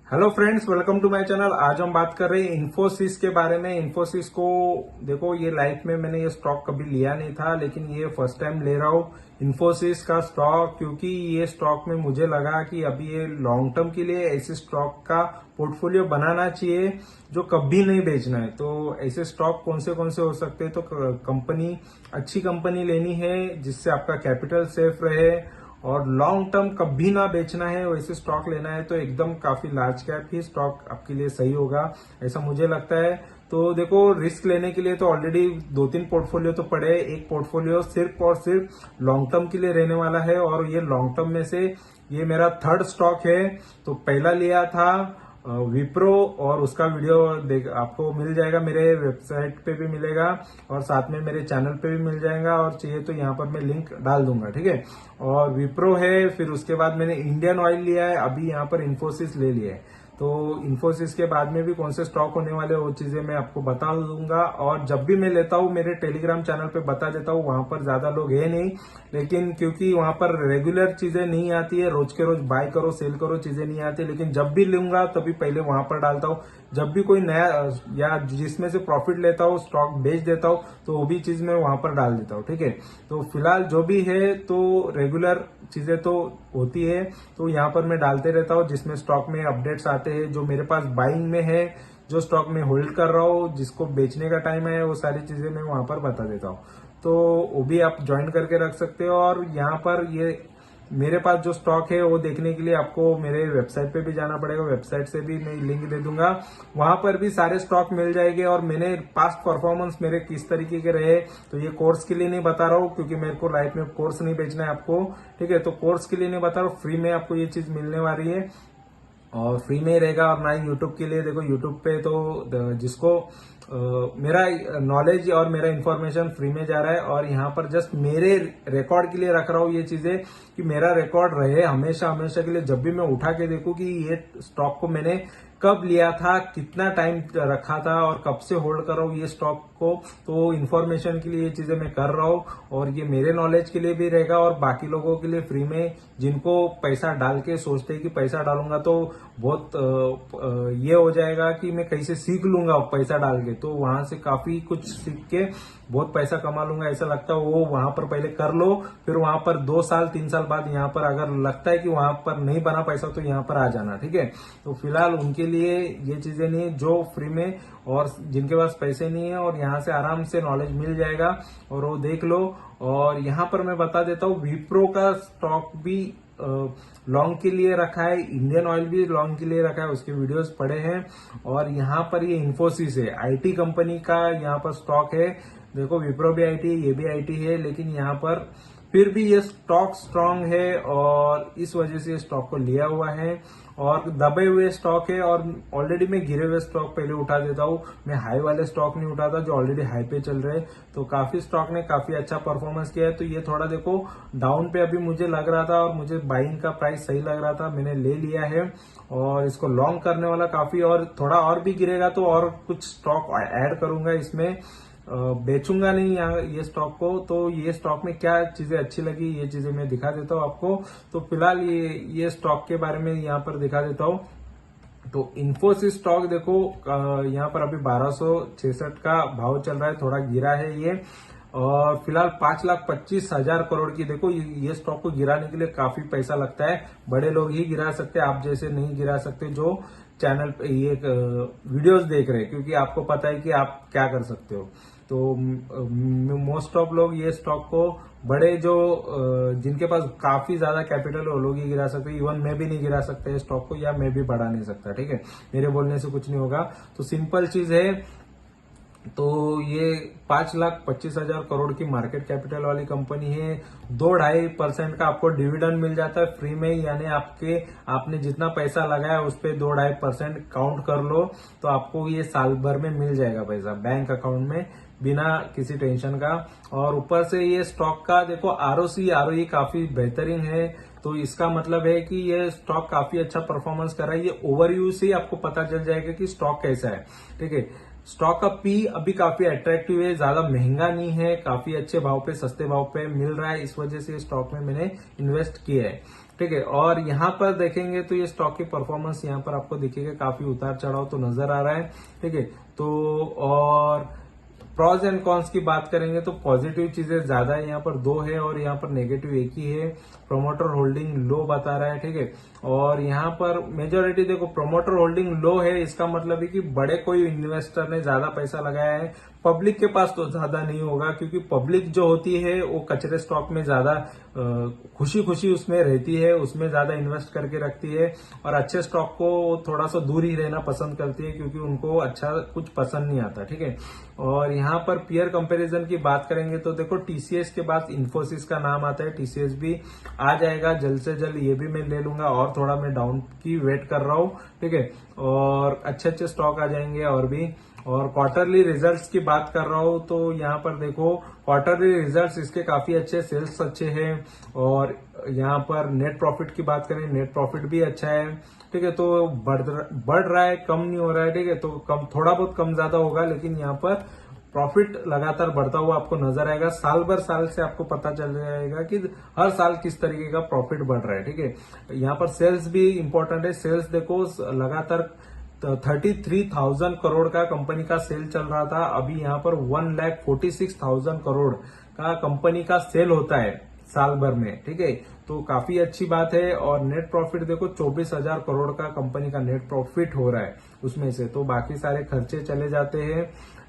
Hello friends, welcome to my channel. आज हम बात कर रहे हैं इन्फोसिस के बारे में। इन्फोसिस को देखो, ये लाइफ में मैंने ये स्टॉक कभी लिया नहीं था, लेकिन ये फर्स्ट टाइम ले रहा हूँ इन्फोसिस का स्टॉक, क्योंकि ये स्टॉक में मुझे लगा कि अभी ये लॉन्ग टर्म के लिए ऐसे स्टॉक का पोर्टफोलियो बनाना चाहिए जो कभी नहीं बेचना है। तो ऐसे स्टॉक कौन से हो सकते हैं? तो कंपनी, अच्छी कंपनी लेनी है जिससे आपका कैपिटल सेफ रहे और लॉन्ग टर्म कभी ना बेचना है, वैसे स्टॉक लेना है। तो एकदम काफी लार्ज कैप ही स्टॉक आपके लिए सही होगा, ऐसा मुझे लगता है। तो देखो, रिस्क लेने के लिए तो ऑलरेडी 2-3 पोर्टफोलियो तो पड़े हैं। एक पोर्टफोलियो सिर्फ और सिर्फ लॉन्ग टर्म के लिए रहने वाला है और ये लॉन्ग टर्म में से ये मेरा थर्ड स्टॉक है। तो पहला लिया था विप्रो, और उसका वीडियो आपको मिल जाएगा, मेरे वेबसाइट पे भी मिलेगा और साथ में मेरे चैनल पे भी मिल जाएगा, और चाहिए तो यहाँ पर मैं लिंक डाल दूंगा, ठीक है। और विप्रो है, फिर उसके बाद मैंने इंडियन ऑयल लिया है, अभी यहाँ पर इन्फोसिस ले लिया है। तो इन्फोसिस के बाद में भी कौन से स्टॉक होने वाले वो चीजें मैं आपको बता दूंगा। और जब भी मैं लेता हूँ मेरे टेलीग्राम चैनल पे बता देता हूँ, वहां पर ज्यादा लोग है नहीं, लेकिन क्योंकि वहां पर रेगुलर चीजें नहीं आती है, रोज के रोज बाय करो सेल करो चीजें नहीं आती, लेकिन जब भी लूंगा तभी पहले वहां पर डालता हूँ। जब भी कोई नया या जिसमें से प्रॉफिट लेता हूँ, स्टॉक बेच देता हूँ, तो वो भी चीज मैं वहां पर डाल देता हूँ, ठीक है। तो फिलहाल जो भी है, तो रेगुलर चीजें तो होती है, तो यहाँ पर मैं डालते रहता हूँ जिसमें स्टॉक में अपडेट्स आते हैं, जो मेरे पास बाइंग में है, जो स्टॉक में होल्ड कर रहा हूँ, जिसको बेचने का टाइम है, वो सारी चीजें मैं वहां पर बता देता हूँ। तो वो भी आप ज्वाइन करके रख सकते हो। और यहाँ पर ये मेरे पास जो स्टॉक है वो देखने के लिए आपको मेरे वेबसाइट पे भी जाना पड़ेगा। वेबसाइट से भी मैं लिंक दे दूंगा, वहां पर भी सारे स्टॉक मिल जाएंगे। और मैंने पास्ट परफॉर्मेंस मेरे किस तरीके के रहे, तो ये कोर्स के लिए नहीं बता रहा हूँ, क्योंकि मेरे को लाइफ में कोर्स नहीं बेचना है आपको, ठीक है। तो कोर्स के लिए नहीं बता रहा हूँ, फ्री में आपको ये चीज मिलने वाली है और फ्री में ही रहेगा। और ना ही यूट्यूब के लिए, देखो यूट्यूब पे तो जिसको मेरा नॉलेज और मेरा इन्फॉर्मेशन फ्री में जा रहा है, और यहाँ पर जस्ट मेरे रिकॉर्ड के लिए रख रहा हूँ ये चीजें, कि मेरा रिकॉर्ड रहे हमेशा हमेशा के लिए। जब भी मैं उठा के देखूं कि ये स्टॉक को मैंने कब लिया था, कितना टाइम रखा था और कब से होल्ड कर रहा हूँ ये स्टॉक को, तो इन्फॉर्मेशन के लिए ये चीजें मैं कर रहा हूँ। और ये मेरे नॉलेज के लिए भी रहेगा और बाकी लोगों के लिए फ्री में, जिनको पैसा डाल के सोचते हैं कि पैसा डालूंगा तो बहुत ये हो जाएगा कि मैं कैसे सीख लूंगा पैसा डाल के, तो वहां से काफी कुछ सीख के बहुत पैसा कमा लूंगा ऐसा लगता है। वो वहां पर पहले कर लो, फिर वहां पर 2 साल 3 साल बाद यहाँ पर अगर लगता है कि वहां पर नहीं बना पैसा, तो यहाँ पर आ जाना, ठीक है। तो फिलहाल उनके लिए ये चीजें नहीं है जो फ्री में, और जिनके पास पैसे नहीं है, और यहाँ से आराम से नॉलेज मिल जाएगा और वो देख लो। और यहाँ पर मैं बता देता हूँ, विप्रो का स्टॉक भी लॉन्ग के लिए रखा है, इंडियन ऑयल भी लॉन्ग के लिए रखा है, उसके वीडियोस पड़े हैं। और यहाँ पर ये इन्फोसिस है, आईटी कंपनी का यहाँ पर स्टॉक है। देखो, विप्रो भी आईटी है, ये भी आईटी है, लेकिन यहाँ पर फिर भी ये स्टॉक स्ट्रांग है और इस वजह से स्टॉक को लिया हुआ है। और दबे हुए स्टॉक है, और ऑलरेडी मैं गिरे हुए स्टॉक पहले उठा देता हूँ, मैं हाई वाले स्टॉक नहीं उठाता जो ऑलरेडी हाई पे चल रहे। तो काफी स्टॉक ने काफी अच्छा परफॉर्मेंस किया है। तो ये थोड़ा देखो डाउन पे अभी मुझे लग रहा था, और मुझे बाइंग का प्राइस सही लग रहा था, मैंने ले लिया है और इसको लॉन्ग करने वाला काफी। और थोड़ा और भी गिरेगा तो और कुछ स्टॉक ऐड करूंगा इसमें, बेचूंगा नहीं यहाँ ये स्टॉक को। तो ये स्टॉक में क्या चीजें अच्छी लगी, ये चीजें मैं दिखा देता हूँ आपको। तो फिलहाल ये स्टॉक के बारे में यहाँ पर दिखा देता हूँ। तो इन्फोसिस स्टॉक देखो, यहाँ पर अभी 1266 का भाव चल रहा है, थोड़ा गिरा है ये। और फिलहाल 5,25,000 करोड़ की, देखो ये स्टॉक को गिराने के लिए काफी पैसा लगता है, बड़े लोग ही गिरा सकते हैं, आप जैसे नहीं गिरा सकते जो चैनल पे ये वीडियोस देख रहे हैं, क्योंकि आपको पता है कि आप क्या कर सकते हो। तो मोस्ट ऑफ लोग ये स्टॉक को, बड़े जो जिनके पास काफी ज्यादा कैपिटल है वो लोग ही गिरा सकते हैं। इवन मैं भी नहीं गिरा सकता है स्टॉक को, या मैं भी बढ़ा नहीं सकता, ठीक है। मेरे बोलने से कुछ नहीं होगा। तो सिंपल चीज है। तो ये 5,25,000 करोड़ की मार्केट कैपिटल वाली कंपनी है। 2-2.5% का आपको डिविडेंड मिल जाता है फ्री में, यानी आपने जितना पैसा लगाया उस पर 2-2.5% काउंट कर लो, तो आपको ये साल भर में मिल जाएगा पैसा बैंक अकाउंट में, बिना किसी टेंशन का। और ऊपर से ये स्टॉक का देखो आरओई काफी बेहतरीन है। तो इसका मतलब है कि ये स्टॉक काफी अच्छा परफॉर्मेंस कर रहा है। ये ओवरव्यू से ही आपको पता चल जाएगा कि स्टॉक कैसा है, ठीक है। स्टॉक का पी अभी काफी अट्रैक्टिव है, ज्यादा महंगा नहीं है, काफी अच्छे भाव पे, सस्ते भाव पे मिल रहा है, इस वजह से स्टॉक में मैंने इन्वेस्ट किया है। ठीक है, और यहाँ पर देखेंगे तो ये स्टॉक की परफॉर्मेंस यहाँ पर आपको दिखेगा, काफी उतार चढ़ाव तो नजर आ रहा है। ठीक है, तो और प्रॉज एंड कॉन्स की बात करेंगे तो पॉजिटिव चीजें ज्यादा है, यहाँ पर 2 है और यहाँ पर नेगेटिव 1 ही है। प्रोमोटर होल्डिंग लो बता रहा है। ठीक है, और यहाँ पर मेजोरिटी देखो प्रोमोटर होल्डिंग लो है, इसका मतलब है कि बड़े कोई इन्वेस्टर ने ज्यादा पैसा लगाया है। पब्लिक के पास तो ज्यादा नहीं होगा, क्योंकि पब्लिक जो होती है वो कचरे स्टॉक में ज्यादा खुशी खुशी उसमें रहती है, उसमें ज्यादा इन्वेस्ट करके रखती है, और अच्छे स्टॉक को थोड़ा सा दूर ही रहना पसंद करती है, क्योंकि उनको अच्छा कुछ पसंद नहीं आता। ठीक है, और यहाँ पर पीयर कंपैरिजन की बात करेंगे तो देखो टीसीएस के बाद इन्फोसिस का नाम आता है, टीसीएस भी आ जाएगा जल्द से जल्द, ये भी मैं ले लूंगा, और थोड़ा मैं डाउन की वेट कर रहा हूँ। ठीक है, और अच्छे अच्छे स्टॉक आ जाएंगे और भी। और क्वार्टरली रिजल्ट्स की बात कर रहा हूं तो यहाँ पर देखो क्वार्टरली रिजल्ट्स इसके काफी अच्छे, सेल्स अच्छे हैं, और यहाँ पर नेट प्रॉफिट की बात करें, नेट प्रॉफिट भी अच्छा है। ठीक है, तो बढ़ रहा है, कम नहीं हो रहा है। ठीक है, तो कम, थोड़ा बहुत कम ज्यादा होगा, लेकिन यहाँ पर प्रॉफिट लगातार बढ़ता हुआ आपको नजर आएगा। साल भर साल से आपको पता चल जाएगा कि हर साल किस तरीके का प्रॉफिट बढ़ रहा है। ठीक है, यहाँ पर सेल्स भी इंपॉर्टेंट है, सेल्स देखो लगातार 33,000 करोड़ का कंपनी का सेल चल रहा था, अभी यहाँ पर 1,46,000 करोड़ का कंपनी का सेल होता है साल भर में। ठीक है, तो काफी अच्छी बात है। और नेट प्रॉफिट देखो 24,000 करोड़ का कंपनी का नेट प्रॉफिट हो रहा है उसमें से, तो बाकी सारे खर्चे चले जाते हैं।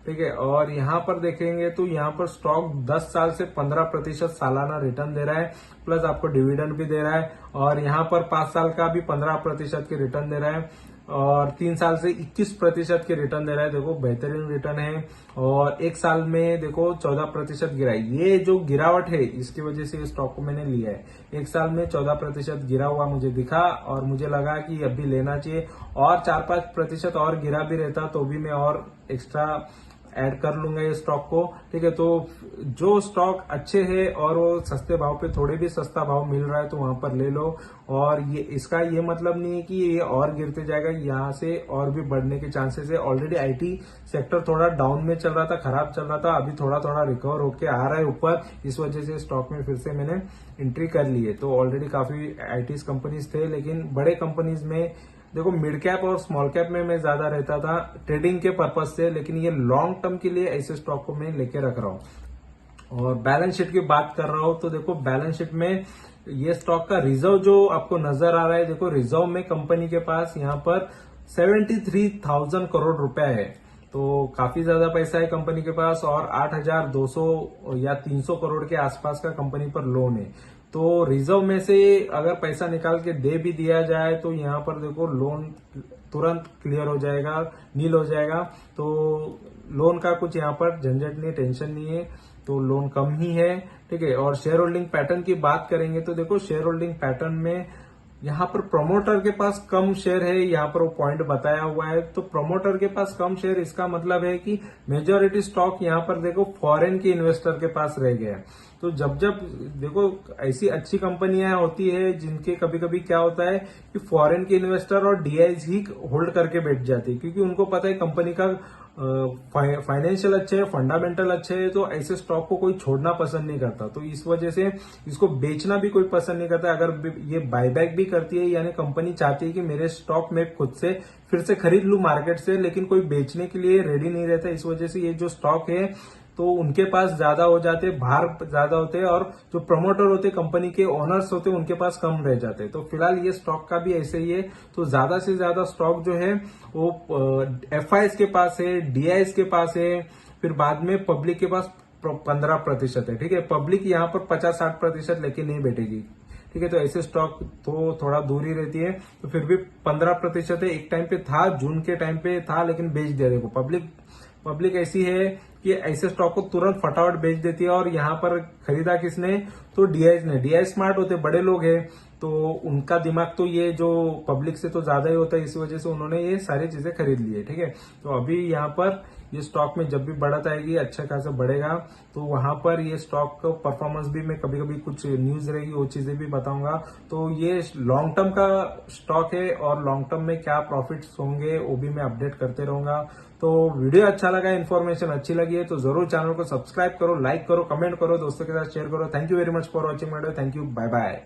ठीक है, और यहाँ पर देखेंगे तो यहाँ पर स्टॉक 10 साल से 15% सालाना रिटर्न दे रहा है, प्लस आपको डिविडेंड भी दे रहा है, और यहाँ पर 5 साल का भी 15% के रिटर्न दे रहा है, और 3 साल से 21% के रिटर्न दे रहा है। देखो बेहतरीन रिटर्न है, और 1 साल में देखो 14% गिरा है। ये जो गिरावट है इसकी वजह से स्टॉक को मैंने लिया है, 1 साल में 14% गिरा हुआ मुझे दिखा, और मुझे लगा कि अभी लेना चाहिए, और 4-5% और गिरा भी रहता तो भी मैं और एक्स्ट्रा ऐड कर लूंगा ये स्टॉक को। ठीक है, तो जो स्टॉक अच्छे हैं और वो सस्ते भाव पे, थोड़े भी सस्ता भाव मिल रहा है तो वहां पर ले लो। और ये इसका ये मतलब नहीं है कि ये और गिरते जाएगा, यहाँ से और भी बढ़ने के चांसेस है। ऑलरेडी आईटी सेक्टर थोड़ा डाउन में चल रहा था, खराब चल रहा था, अभी थोड़ा थोड़ा रिकवर होके आ रहा है ऊपर, इस वजह से स्टॉक में फिर से मैंने एंट्री कर ली है। तो ऑलरेडी काफी आईटी कंपनीज थे, लेकिन बड़े कंपनीज में देखो मिड कैप और स्मॉल कैप में मैं ज्यादा रहता था ट्रेडिंग के पर्पज से, लेकिन ये लॉन्ग टर्म के लिए ऐसे स्टॉक को मैं लेके रख रहा हूं। और बैलेंस शीट की बात कर रहा हूं तो देखो बैलेंस शीट में ये स्टॉक का रिजर्व जो आपको नजर आ रहा है, देखो रिजर्व में कंपनी के पास यहाँ पर 73,000 करोड़ रुपए है, तो काफी ज्यादा पैसा है कंपनी के पास, और 8,200 या 300 करोड़ के आसपास का कंपनी पर लोन है। तो रिजर्व में से अगर पैसा निकाल के दे भी दिया जाए तो यहाँ पर देखो लोन तुरंत क्लियर हो जाएगा, नील हो जाएगा, तो लोन का कुछ यहाँ पर झंझट नहीं, टेंशन नहीं है, तो लोन कम ही है। ठीक है, और शेयर होल्डिंग पैटर्न की बात करेंगे तो देखो शेयर होल्डिंग पैटर्न में यहाँ पर प्रमोटर के पास कम शेयर है, यहाँ पर वो पॉइंट बताया हुआ है। तो प्रमोटर के पास कम शेयर, इसका मतलब है कि मेजोरिटी स्टॉक यहाँ पर देखो फॉरेन के इन्वेस्टर के पास रह गया है। तो जब जब देखो ऐसी अच्छी कंपनियां होती है जिनके कभी कभी क्या होता है कि फॉरेन के इन्वेस्टर और डीआईज ही होल्ड करके बैठ जाते हैं, क्योंकि उनको पता है कंपनी का फाइनेंशियल अच्छे है, फंडामेंटल अच्छे है, तो ऐसे स्टॉक को कोई छोड़ना पसंद नहीं करता। तो इस वजह से इसको बेचना भी कोई पसंद नहीं करता। अगर ये बायबैक भी करती है, यानी कंपनी चाहती है कि मेरे स्टॉक में खुद से फिर से खरीद लूं मार्केट से, लेकिन कोई बेचने के लिए रेडी नहीं रहता। इस वजह से ये जो स्टॉक है तो उनके पास ज्यादा हो जाते, भार ज्यादा होते हैं, और जो प्रमोटर होते, कंपनी के ओनर्स होते, उनके पास कम रह जाते। तो फिलहाल ये स्टॉक का भी ऐसे ही है। तो ज्यादा से ज्यादा स्टॉक जो है वो एफआईएस के पास है, डीआईएस के पास है, फिर बाद में पब्लिक के पास 15% है। ठीक है, पब्लिक यहाँ पर 50-60% लेके नहीं बैठेगी। ठीक है, तो ऐसे स्टॉक तो थोड़ा दूर ही रहती है। तो फिर भी 15% है, एक टाइम पे था, जून के टाइम पे था, लेकिन बेच दिया। देखो पब्लिक ऐसी है कि ऐसे स्टॉक को तुरंत फटाफट बेच देती है। और यहाँ पर खरीदा किसने, तो डीआईएस ने। डीआईएस स्मार्ट होते, बड़े लोग हैं, तो उनका दिमाग तो ये जो पब्लिक से तो ज्यादा ही होता है, इस वजह से उन्होंने ये सारी चीजें खरीद ली है। ठीक है, तो अभी यहाँ पर ये स्टॉक में जब भी बढ़त आएगी अच्छा खासा बढ़ेगा, तो वहां पर ये स्टॉक का परफॉर्मेंस भी मैं कभी कभी कुछ न्यूज रहेगी वो चीजें भी बताऊंगा। तो ये लॉन्ग टर्म का स्टॉक है और लॉन्ग टर्म में क्या प्रॉफिट्स होंगे वो भी मैं अपडेट करते रहूंगा। तो वीडियो अच्छा लगा, इन्फॉर्मेशन अच्छी लगी है तो जरूर चैनल को सब्सक्राइब करो, लाइक करो, कमेंट करो, दोस्तों के साथ शेयर करो। Thank you very much for watching video. Thank you, bye bye.